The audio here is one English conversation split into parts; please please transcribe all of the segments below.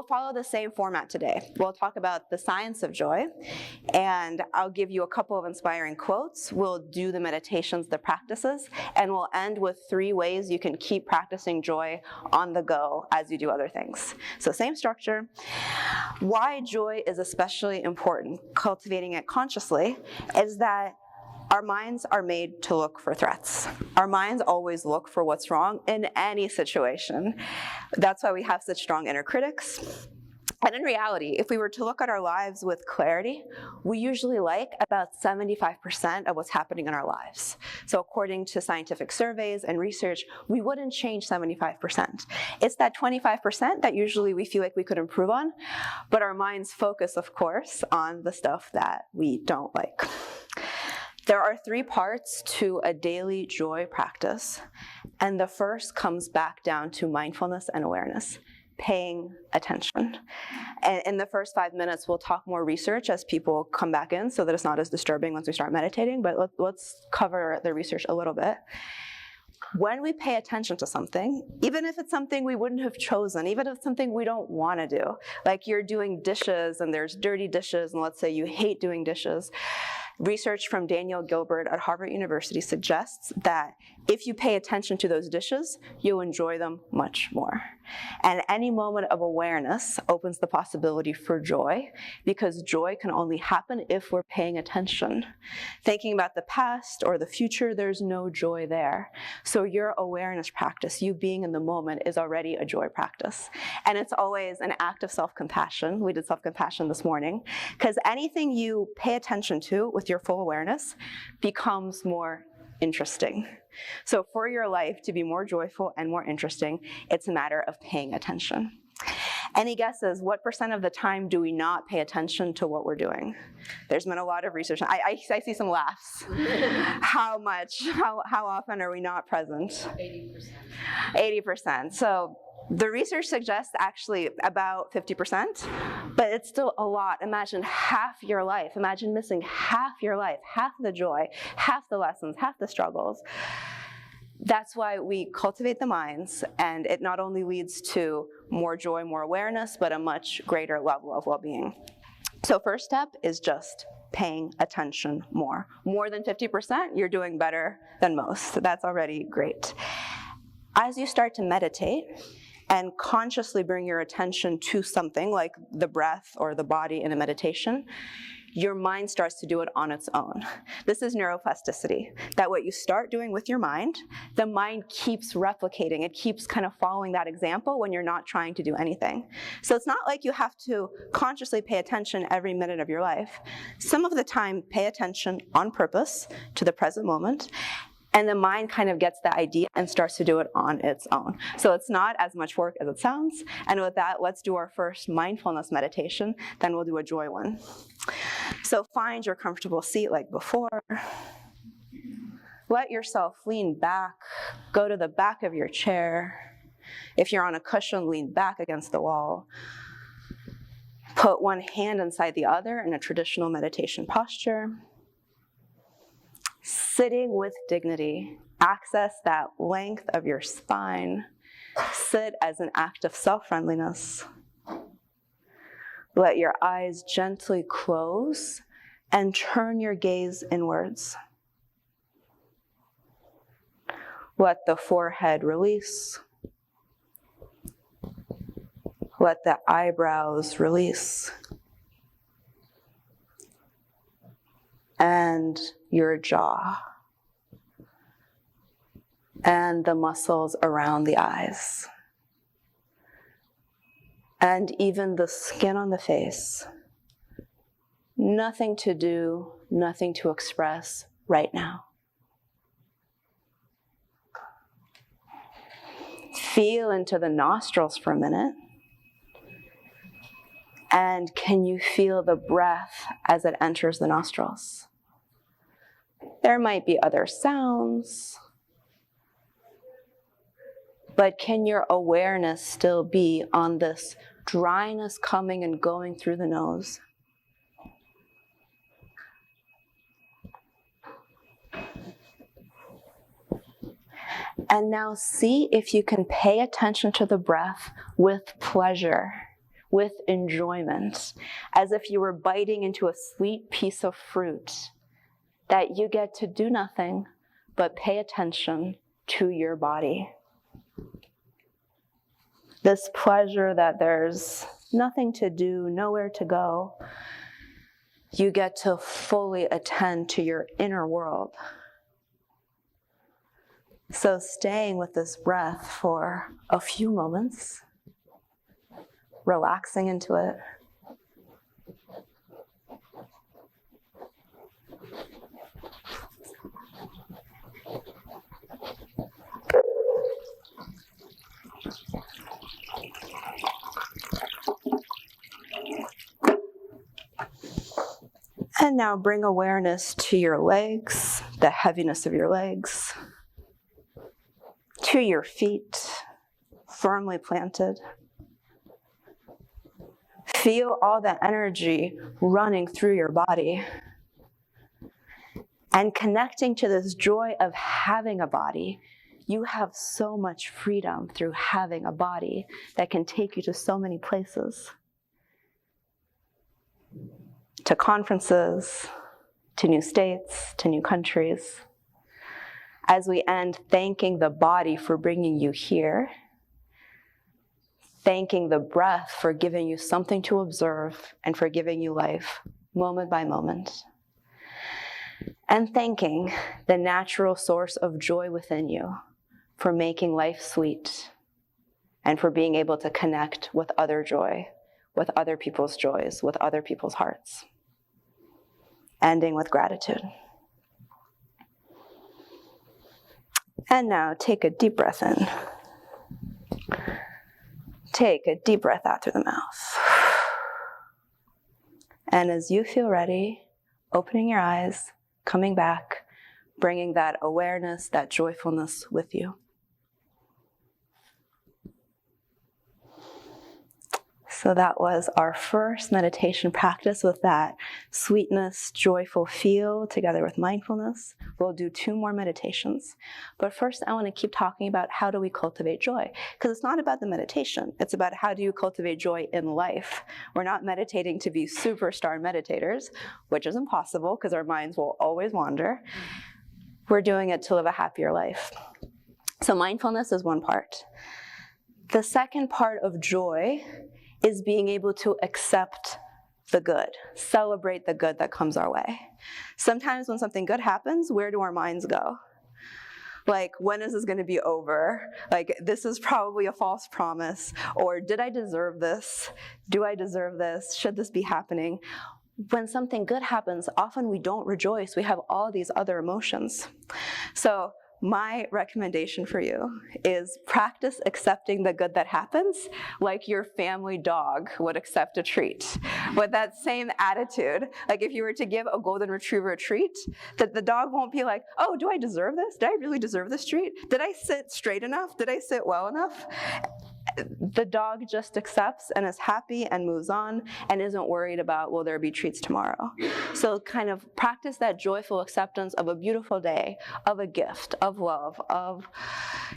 We'll follow the same format today. We'll talk about the science of joy, and I'll give you a couple of inspiring quotes. We'll do the meditations, the practices, and we'll end with 3 ways you can keep practicing joy on the go as you do other things. So same structure. Why joy is especially important, cultivating it consciously, is that our minds are made to look for threats. Our minds always look for what's wrong in any situation. That's why we have such strong inner critics. And in reality, if we were to look at our lives with clarity, we usually like about 75% of what's happening in our lives. So according to scientific surveys and research, we wouldn't change 75%. It's that 25% that usually we feel like we could improve on, but our minds focus, of course, on the stuff that we don't like. There are 3 parts to a daily joy practice, and the first comes back down to mindfulness and awareness, paying attention. And in the first 5 minutes, we'll talk more research as people come back in so that it's not as disturbing once we start meditating, but let's cover the research a little bit. When we pay attention to something, even if it's something we wouldn't have chosen, even if it's something we don't want to do, like you're doing dishes and there's dirty dishes, and let's say you hate doing dishes, research from Daniel Gilbert at Harvard University suggests that if you pay attention to those dishes, you'll enjoy them much more. And any moment of awareness opens the possibility for joy, because joy can only happen if we're paying attention. Thinking about the past or the future, there's no joy there. So your awareness practice, you being in the moment, is already a joy practice. And it's always an act of self-compassion. We did self-compassion this morning, because anything you pay attention to with your full awareness becomes more interesting. So for your life to be more joyful and more interesting, it's a matter of paying attention. Any guesses, what % of the time do we not pay attention to what we're doing? There's been a lot of research. I see some laughs. How much? How often are we not present? 80%. 80%. So the research suggests actually about 50%, but it's still a lot. Imagine half your life. Imagine missing half your life, half the joy, half the lessons, half the struggles. That's why we cultivate the minds, and it not only leads to more joy, more awareness, but a much greater level of well-being. So first step is just paying attention more. More than 50%, you're doing better than most. That's already great. As you start to meditate, and consciously bring your attention to something like the breath or the body in a meditation, your mind starts to do it on its own. This is neuroplasticity, that what you start doing with your mind, the mind keeps replicating. It keeps kind of following that example when you're not trying to do anything. So it's not like you have to consciously pay attention every minute of your life. Some of the time, pay attention on purpose to the present moment, and the mind kind of gets the idea and starts to do it on its own. So it's not as much work as it sounds. And with that, let's do our first mindfulness meditation, then we'll do a joy one. So find your comfortable seat like before. Let yourself lean back, go to the back of your chair. If you're on a cushion, lean back against the wall. Put one hand inside the other in a traditional meditation posture. Sitting with dignity, access that length of your spine. Sit as an act of self-friendliness. Let your eyes gently close and turn your gaze inwards. Let the forehead release. Let the eyebrows release. And your jaw, and the muscles around the eyes, and even the skin on the face. Nothing to do, nothing to express right now. Feel into the nostrils for a minute. And can you feel the breath as it enters the nostrils? There might be other sounds, but can your awareness still be on this dryness coming and going through the nose? And now see if you can pay attention to the breath with pleasure, with enjoyment, as if you were biting into a sweet piece of fruit, that you get to do nothing but pay attention to your body. This pleasure that there's nothing to do, nowhere to go, you get to fully attend to your inner world. So staying with this breath for a few moments, relaxing into it. And now bring awareness to your legs, the heaviness of your legs, to your feet, firmly planted. Feel all that energy running through your body and connecting to this joy of having a body. You have so much freedom through having a body that can take you to so many places. To conferences, to new states, to new countries. As we end thanking the body for bringing you here, thanking the breath for giving you something to observe and for giving you life moment by moment. And thanking the natural source of joy within you for making life sweet and for being able to connect with other joy, with other people's joys, with other people's hearts. Ending with gratitude. And now take a deep breath in. Take a deep breath out through the mouth. And as you feel ready, opening your eyes, coming back, bringing that awareness, that joyfulness with you. So that was our first meditation practice with that sweetness, joyful feel together with mindfulness. We'll do 2 more meditations. But first, I want to keep talking about how do we cultivate joy? Because it's not about the meditation. It's about how do you cultivate joy in life. We're not meditating to be superstar meditators, which is impossible because our minds will always wander. We're doing it to live a happier life. So mindfulness is one part. The second part of joy is being able to accept the good, celebrate the good that comes our way. Sometimes when something good happens, where do our minds go? Like, when is this going to be over? Like, this is probably a false promise. Or did I deserve this? Do I deserve this? Should this be happening? When something good happens, often we don't rejoice. We have all these other emotions. So my recommendation for you is practice accepting the good that happens like your family dog would accept a treat. With that same attitude, like if you were to give a golden retriever a treat, that the dog won't be like, oh, do I deserve this? Did I really deserve this treat? Did I sit straight enough? Did I sit well enough? The dog just accepts and is happy and moves on and isn't worried about, will there be treats tomorrow? So kind of practice that joyful acceptance of a beautiful day, of a gift, of love, of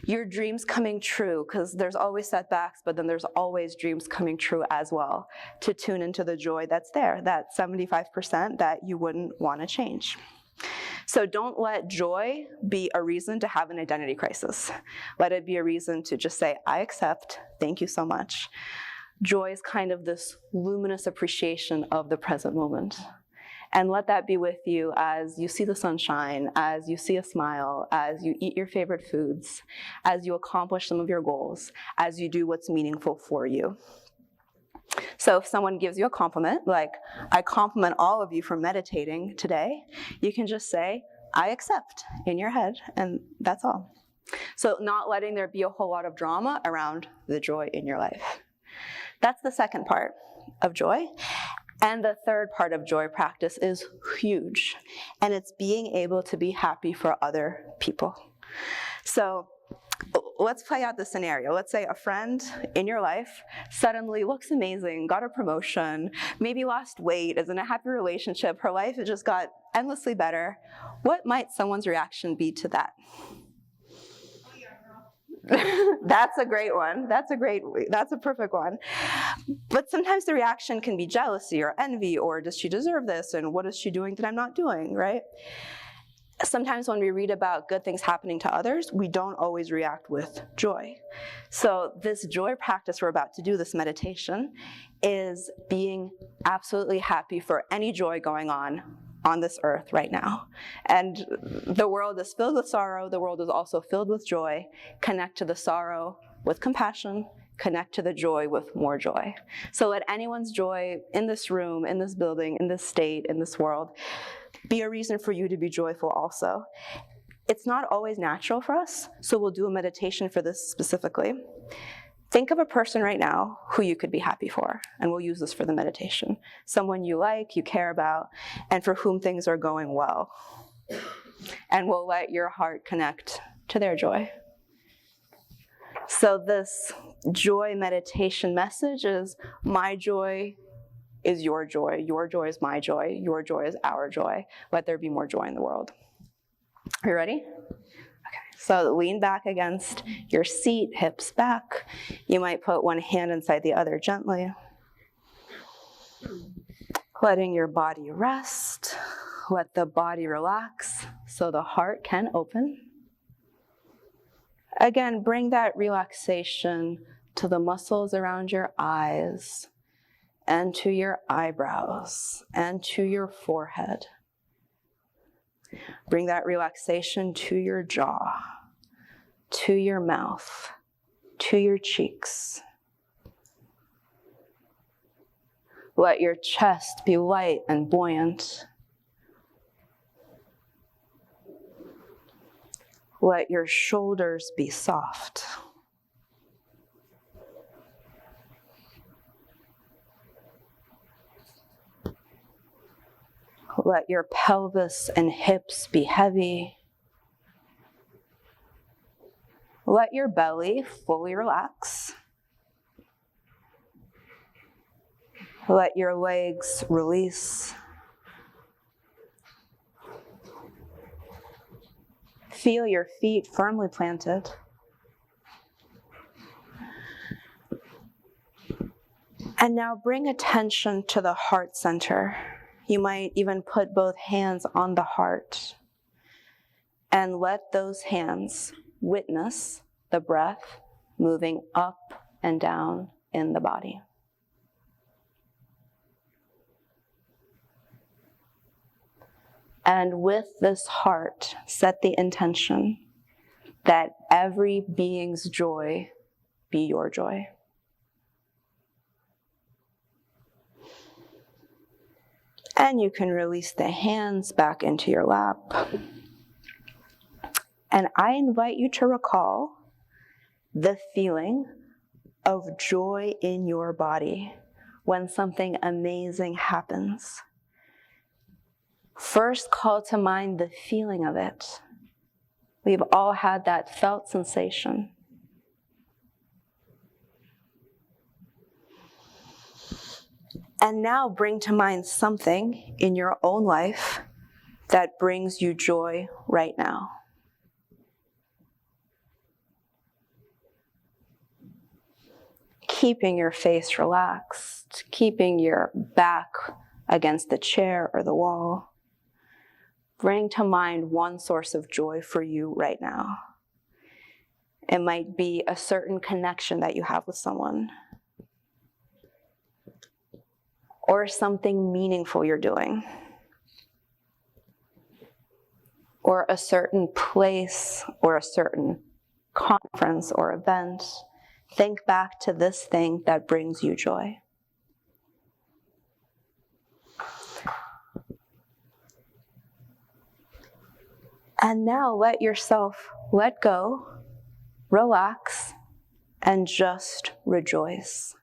your dreams coming true, because there's always setbacks, but then there's always dreams coming true as well, to tune into the joy that's there, that 75% that you wouldn't want to change. So don't let joy be a reason to have an identity crisis. Let it be a reason to just say, I accept, thank you so much. Joy is kind of this luminous appreciation of the present moment. And let that be with you as you see the sunshine, as you see a smile, as you eat your favorite foods, as you accomplish some of your goals, as you do what's meaningful for you. So if someone gives you a compliment, like, I compliment all of you for meditating today, you can just say, I accept, in your head, and that's all. So not letting there be a whole lot of drama around the joy in your life. That's the second part of joy. And the third part of joy practice is huge, and it's being able to be happy for other people. So let's play out the scenario. Let's say a friend in your life suddenly looks amazing, got a promotion, maybe lost weight, is in a happy relationship, her life has just got endlessly better. What might someone's reaction be to that? That's a great one. That's a perfect one. But sometimes the reaction can be jealousy or envy, or does she deserve this? And what is she doing that I'm not doing, right? Sometimes when we read about good things happening to others, we don't always react with joy. So this joy practice we're about to do, this meditation, is being absolutely happy for any joy going on this earth right now. And the world is filled with sorrow. The world is also filled with joy. Connect to the sorrow with compassion. Connect to the joy with more joy. So let anyone's joy in this room, in this building, in this state, in this world, be a reason for you to be joyful also. It's not always natural for us, so we'll do a meditation for this specifically. Think of a person right now who you could be happy for, and we'll use this for the meditation. Someone you like, you care about, and for whom things are going well. And we'll let your heart connect to their joy. So this joy meditation message is, my joy is your joy is my joy, your joy is our joy. Let there be more joy in the world. Are you ready? Okay, so lean back against your seat, hips back. You might put one hand inside the other gently. Letting your body rest. Let the body relax so the heart can open. Again, bring that relaxation to the muscles around your eyes, and to your eyebrows, and to your forehead. Bring that relaxation to your jaw, to your mouth, to your cheeks. Let your chest be light and buoyant. Let your shoulders be soft. Let your pelvis and hips be heavy. Let your belly fully relax. Let your legs release. Feel your feet firmly planted. And now bring attention to the heart center. You might even put both hands on the heart and let those hands witness the breath moving up and down in the body. And with this heart, set the intention that every being's joy be your joy. And you can release the hands back into your lap. And I invite you to recall the feeling of joy in your body when something amazing happens. First, call to mind the feeling of it. We've all had that felt sensation. And now bring to mind something in your own life that brings you joy right now. Keeping your face relaxed, keeping your back against the chair or the wall. Bring to mind one source of joy for you right now. It might be a certain connection that you have with someone, or something meaningful you're doing, or a certain place, or a certain conference or event. Think back to this thing that brings you joy. And now let yourself let go, relax, and just rejoice.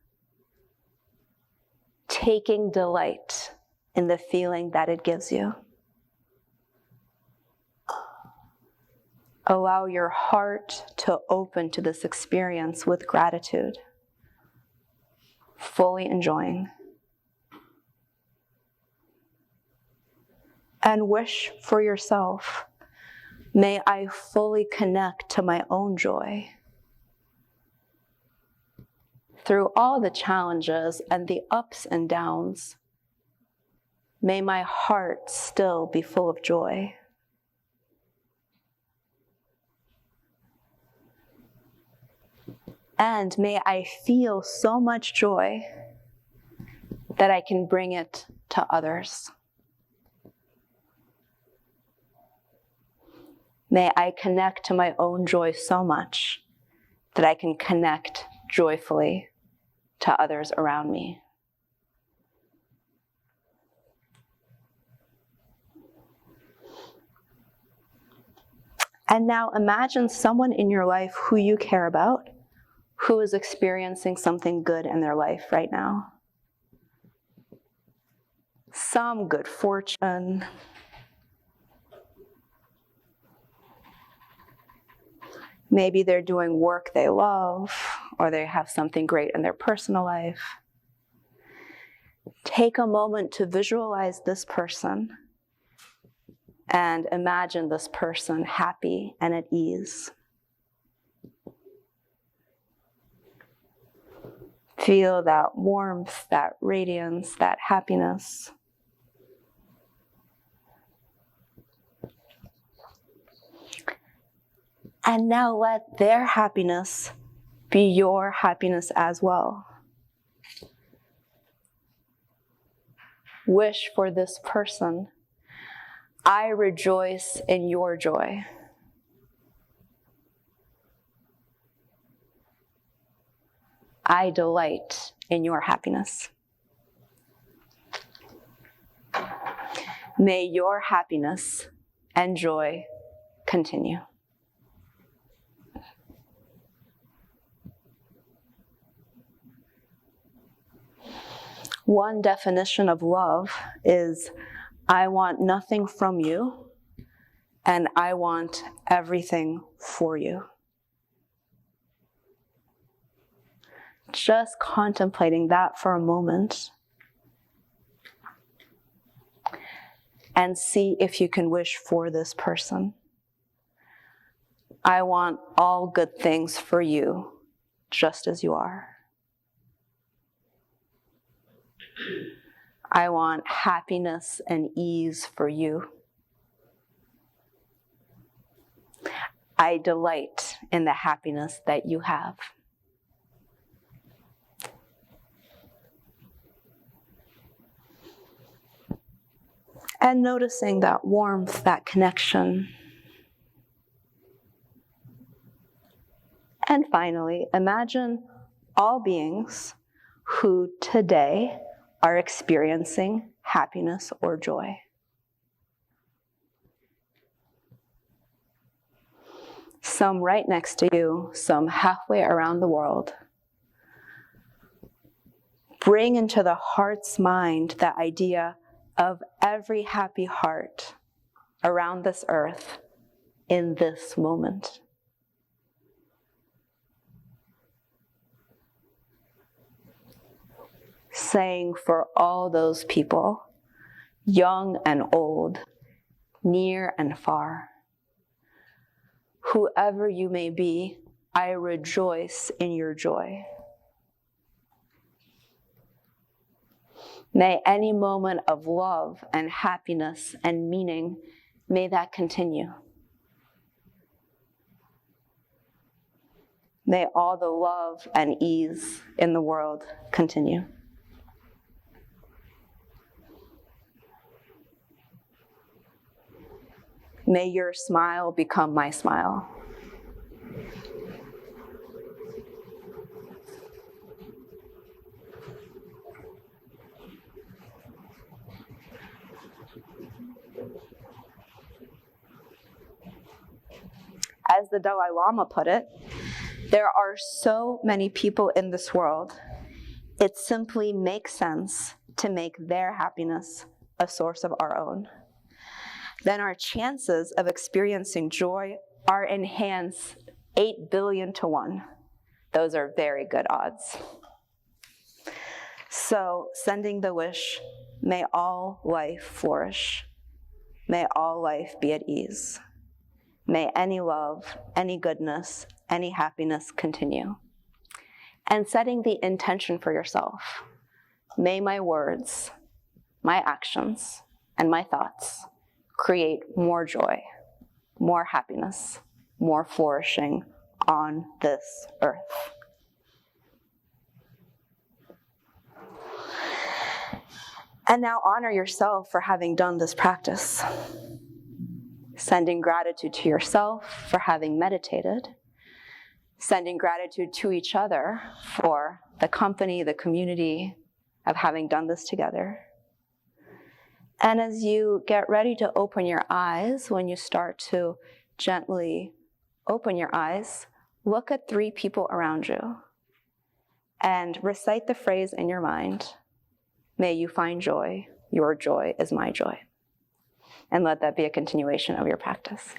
Taking delight in the feeling that it gives you. Allow your heart to open to this experience with gratitude, fully enjoying. And wish for yourself, may I fully connect to my own joy. through all the challenges and the ups and downs, may my heart still be full of joy. And may I feel so much joy that I can bring it to others. May I connect to my own joy so much that I can connect joyfully to others around me. And now imagine someone in your life who you care about, who is experiencing something good in their life right now. Some good fortune, maybe they're doing work they love, or they have something great in their personal life. Take a moment to visualize this person and imagine this person happy and at ease. Feel that warmth, that radiance, that happiness. And now let their happiness be your happiness as well. Wish for this person, I rejoice in your joy. I delight in your happiness. May your happiness and joy continue. One definition of love is, I want nothing from you, and I want everything for you. Just contemplating that for a moment, and see if you can wish for this person. I want all good things for you, just as you are. I want happiness and ease for you. I delight in the happiness that you have. And noticing that warmth, that connection. And finally, imagine all beings who today are experiencing happiness or joy. Some right next to you, some halfway around the world. Bring into the heart's mind the idea of every happy heart around this earth in this moment. Saying for all those people, young and old, near and far, whoever you may be, I rejoice in your joy. May any moment of love and happiness and meaning, may that continue. May all the love and ease in the world continue. May your smile become my smile. As the Dalai Lama put it, there are so many people in this world, it simply makes sense to make their happiness a source of our own. Then our chances of experiencing joy are enhanced 8 billion to 1. Those are very good odds. So, sending the wish, may all life flourish. May all life be at ease. May any love, any goodness, any happiness continue. and setting the intention for yourself. May my words, my actions, and my thoughts create more joy, more happiness, more flourishing on this earth. And now honor yourself for having done this practice. Sending gratitude to yourself for having meditated. Sending gratitude to each other for the company, the community of having done this together. And as you get ready to open your eyes, when you start to gently open your eyes, look at 3 people around you and recite the phrase in your mind, "May you find joy, your joy is my joy." And let that be a continuation of your practice.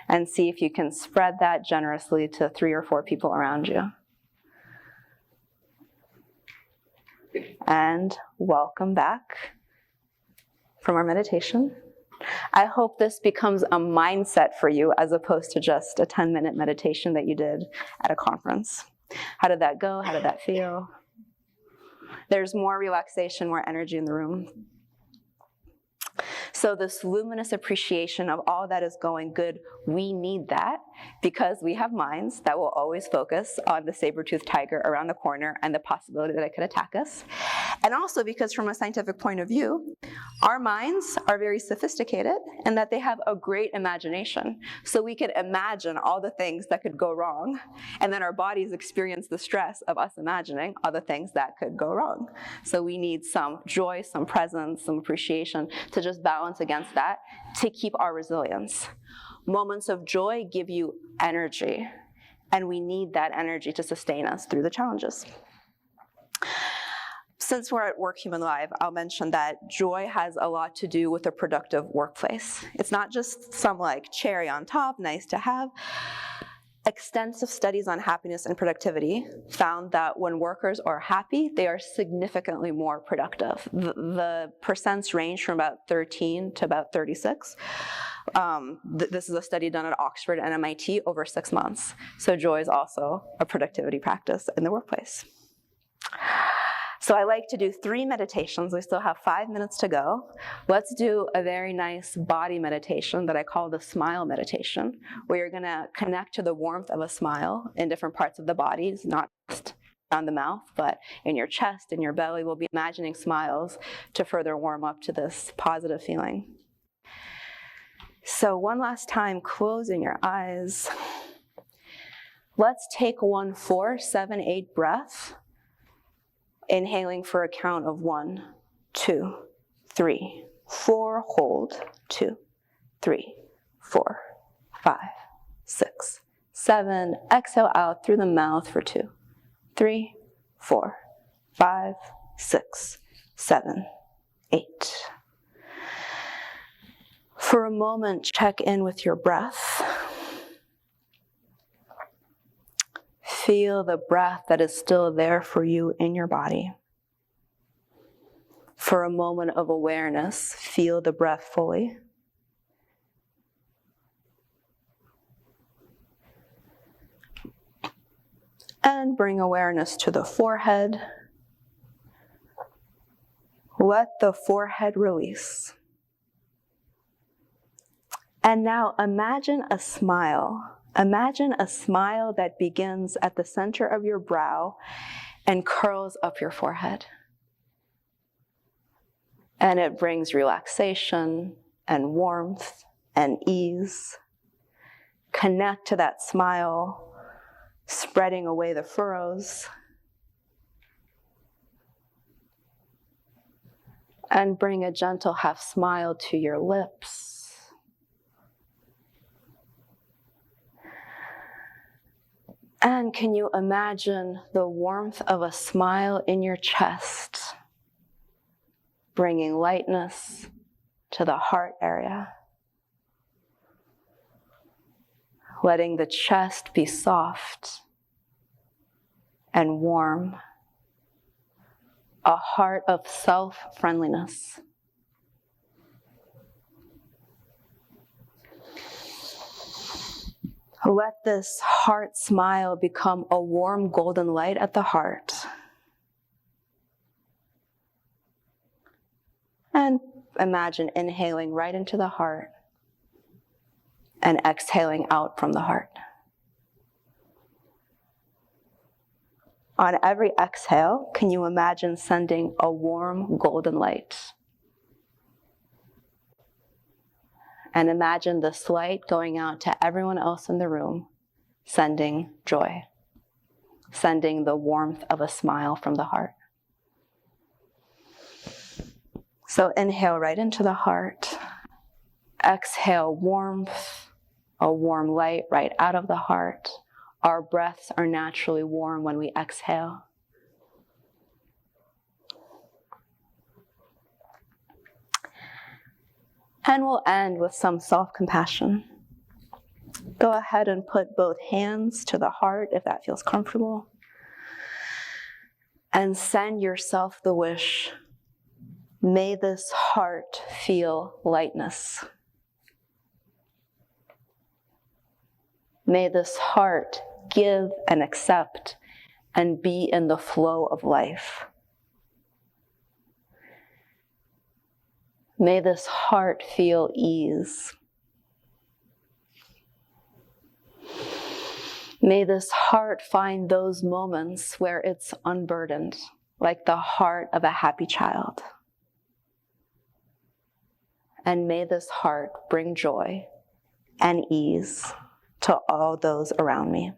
And see if you can spread that generously to 3 or 4 people around you. And welcome back from our meditation. I hope this becomes a mindset for you as opposed to just a 10-minute meditation that you did at a conference. How did that go? How did that feel? There's more relaxation, more energy in the room. So this luminous appreciation of all that is going good, we need that because we have minds that will always focus on the saber-toothed tiger around the corner and the possibility that it could attack us. And also because from a scientific point of view, our minds are very sophisticated and that they have a great imagination. So we could imagine all the things that could go wrong, and then our bodies experience the stress of us imagining all the things that could go wrong. So we need some joy, some presence, some appreciation to just balance against that to keep our resilience. Moments of joy give you energy, and we need that energy to sustain us through the challenges. Since we're at Work Human Live, I'll mention that joy has a lot to do with a productive workplace. It's not just some like cherry on top, nice to have. Extensive studies on happiness and productivity found that when workers are happy, they are significantly more productive. The percents range from about 13 to about 36. This is a study done at Oxford and MIT over 6 months. So joy is also a productivity practice in the workplace. So I like to do 3 meditations. We still have 5 minutes to go. Let's do a very nice body meditation that I call the smile meditation, where you're gonna connect to the warmth of a smile in different parts of the body, not just around the mouth, but in your chest, in your belly. We'll be imagining smiles to further warm up to this positive feeling. So one last time, closing your eyes. Let's take 1, 4, 7, 8 breath. Inhaling for a count of 1, 2, 3, 4, hold, 2, 3, 4, 5, 6, 7. Exhale out through the mouth for 2, 3, 4, 5, 6, 7, 8. For a moment, check in with your breath. Feel the breath that is still there for you in your body. For a moment of awareness, feel the breath fully. And bring awareness to the forehead. Let the forehead release. And now imagine a smile. Imagine a smile that begins at the center of your brow and curls up your forehead. And it brings relaxation and warmth and ease. Connect to that smile, spreading away the furrows. And bring a gentle half smile to your lips. And can you imagine the warmth of a smile in your chest, bringing lightness to the heart area, letting the chest be soft and warm, a heart of self-friendliness. Let this heart smile become a warm golden light at the heart. And imagine inhaling right into the heart and exhaling out from the heart. On every exhale, can you imagine sending a warm golden light? And imagine this light going out to everyone else in the room, sending joy, sending the warmth of a smile from the heart. So inhale right into the heart. Exhale warmth, a warm light right out of the heart. Our breaths are naturally warm when we exhale. And we'll end with some self-compassion. Go ahead and put both hands to the heart if that feels comfortable. And send yourself the wish, may this heart feel lightness. May this heart give and accept and be in the flow of life. May this heart feel ease. May this heart find those moments where it's unburdened, like the heart of a happy child. And may this heart bring joy and ease to all those around me.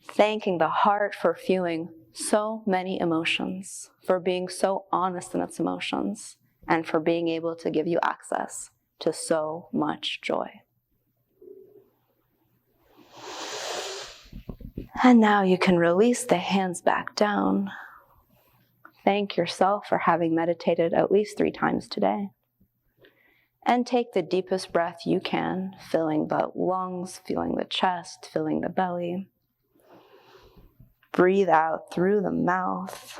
Thanking the heart for feeling so many emotions, for being so honest in its emotions, and for being able to give you access to so much joy. And now you can release the hands back down. Thank yourself for having meditated at least 3 times today. And take the deepest breath you can, filling the lungs, filling the chest, filling the belly. Breathe out through the mouth.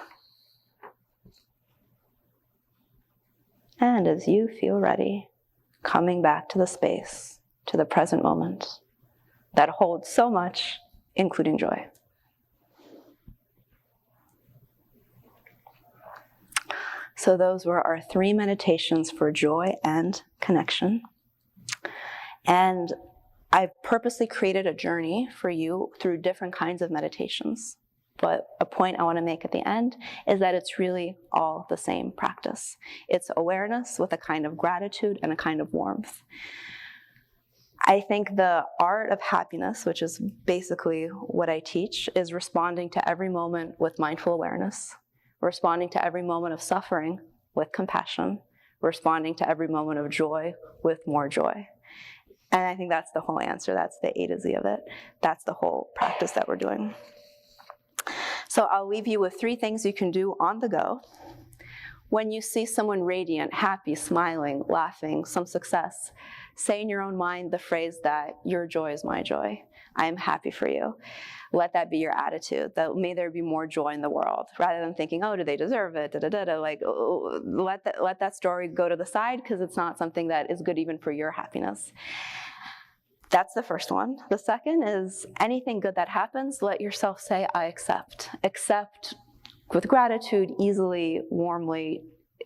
And as you feel ready, coming back to the space, to the present moment that holds so much, including joy. So those were our 3 meditations for joy and connection. And I've purposely created a journey for you through different kinds of meditations. But a point I want to make at the end is that it's really all the same practice. It's awareness with a kind of gratitude and a kind of warmth. I think the art of happiness, which is basically what I teach, is responding to every moment with mindful awareness, responding to every moment of suffering with compassion, responding to every moment of joy with more joy. And I think that's the whole answer. That's the A to Z of it. That's the whole practice that we're doing. So I'll leave you with 3 things you can do on the go. When you see someone radiant, happy, smiling, laughing, some success, say in your own mind the phrase that your joy is my joy. I am happy for you. Let that be your attitude, that may there be more joy in the world, rather than thinking, oh, do they deserve it, like, oh, let that story go to the side, because it's not something that is good even for your happiness. That's the first one. The second is anything good that happens, let yourself say, I accept. Accept with gratitude, easily, warmly,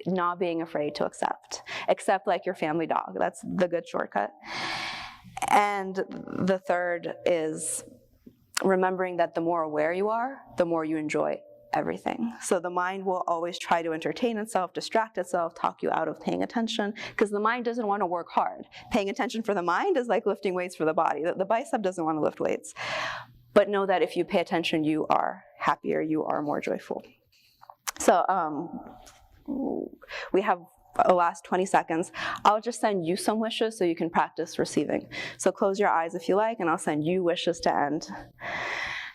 not being afraid to accept. Accept like your family dog. That's the good shortcut. And the third is remembering that the more aware you are, the more you enjoy everything. So the mind will always try to entertain itself, distract itself, talk you out of paying attention, because the mind doesn't want to work hard. Paying attention for the mind is like lifting weights for the body. The bicep doesn't want to lift weights. But know that if you pay attention, you are happier, you are more joyful. So we have the last 20 seconds. I'll just send you some wishes so you can practice receiving. So close your eyes if you like, and I'll send you wishes to end.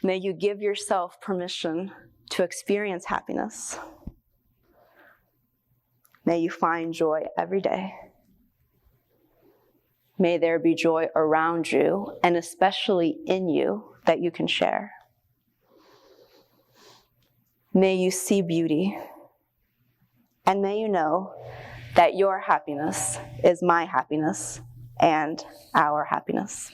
May you give yourself permission to experience happiness. May you find joy every day. May there be joy around you, and especially in you, that you can share. May you see beauty, and may you know that your happiness is my happiness, and our happiness.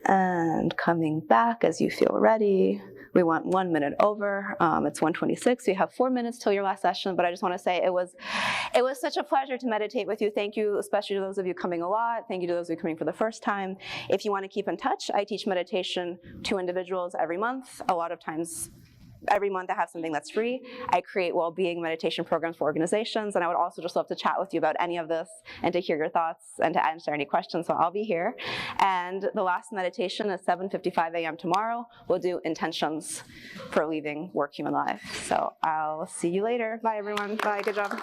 And coming back as you feel ready. We want 1 minute over. It's 1:26. So you have 4 minutes till your last session. But I just want to say it was such a pleasure to meditate with you. Thank you, especially to those of you coming a lot. Thank you to those of you coming for the first time. If you want to keep in touch, I teach meditation to individuals every month. A lot of times, every month I have something that's free. I create well-being meditation programs for organizations, and I would also just love to chat with you about any of this and to hear your thoughts and to answer any questions, so I'll be here. And the last meditation is 7:55 a.m. tomorrow. We'll do intentions for leaving work human life. So I'll see you later. Bye, everyone. Bye, good job.